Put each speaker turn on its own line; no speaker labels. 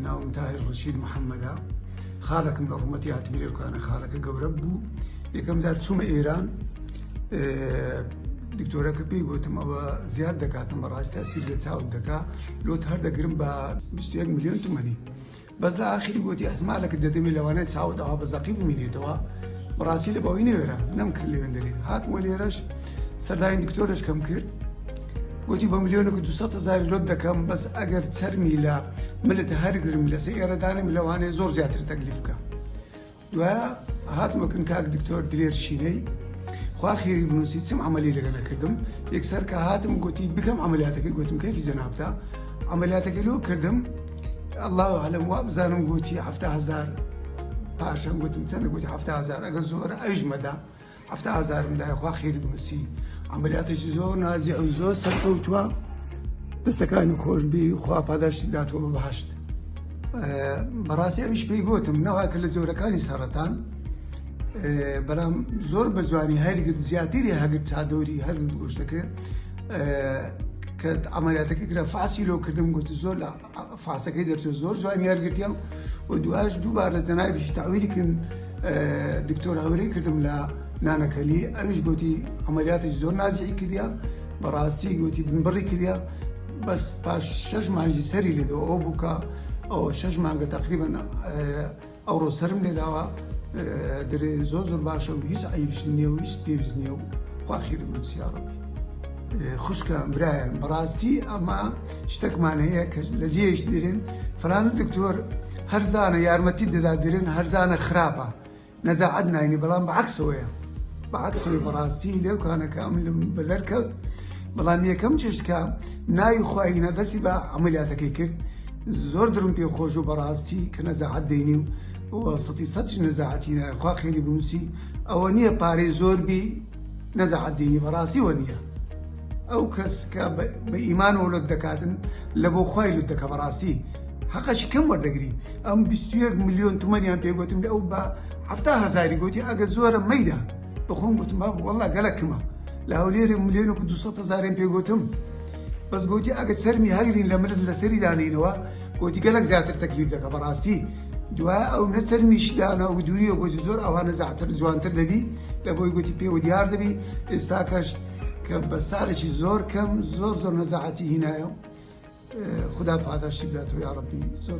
ناوم تاهر رشيد محمد خالك من أرمتي اعتبري كان خالك قبربو يكم زار شوم إيران دكتورة كبي قلتم أو زيادة دكاتم براس تأثير لتساوي دكا لو تهرد قرب بستيق مليون تماني بس لا آخر قلتي احتمالك الددمي لوانات ساود أو بزقيب مني توا براسي لبويني ورا نمكر لي وندري هات مولي رش سرداين دكتورش كم كرت قلتي بمليونك 200,000 لود دكم بس أجر ترمي لا ملت هرقرم لسيارة داني ملواني زور زيادة تكلفك وهات ممكن كاك دكتور دلير شيني خواخيري بنوسي تسم عملي لغنا كردم يكسر كهاتم قلتي بكم عملياتك قلتم كيف جنابتا عملياتك لو كردم الله أعلم وابزانم قلتي 7,000 باشم قلتم سنة قلتي 7,000 أجر زور أجمدا 7,000 مداي خواخيري بنوسي عمليات زور نازع وزور سرقوتوا دستكان خوش بي خوا پاداش داتو ببهشت براسي ايش بيقوتم نوع كل زور كاني سرطان بلام زور بزواني هاي قد زياتيري هاي قد سادوري هاي قد وشتك كد عملياتك كده فاسي لو كدم قلت زور لا فاسك درت زور زواني هاي قد يوم ودواش دوباره زناي بش تعويلي كن دكتور هوري كدم لا نانا كلي أيش قلتي عمليات زور نازعي كذا براسي قلتي بنبري كذا بس باش شش مانجي سري لدو أو بكا أو شش مانجا تقريبا أورو سرم لدوا دري زوزر باشا ويس عيبش نيو ويس تيبز نيو وأخير من سيارة خشكا براين براسي أما اشتك معنا هيك لزيش ديرين فلان الدكتور هرزانة يارمتي دا ديرين هرزانة خرابة نزعدنا يعني بلان بعكسه بعكسه براسي لو كان كامل بذركب بلان يكم تشتكى ناي خواينا بس يبقى عملياتك يكر زور درم بيخوجو براسي كنزعت ديني وصفي صدش نزعتينا خوا خيري بنوسي أو نية باري زور بي نزعت ديني براسي ونية أو كس بإيمان ولد دكاتن لبو خواي لدك براسي حقش كم ورد قري أم 20 مليون بيقولتم لأو با 7,000 قلتي أجا زورا ميدا بخون قلت ما والله قالك كما لهولير مليون و 200,000 بيقولتم بس قلتي أجا تسرمي هايرين لمرد لسري دانينوا قلتي قالك زيادة تكليف لك براستي دواء أو نسرمي شدانا ودوري وقلتي زور أو أنا زعتر زوانتر دبي لبوي قلتي بي وديار دبي استاكش كبسارش زور كم زور نزعتي هنا خدا بعد الشدات يا ربي زور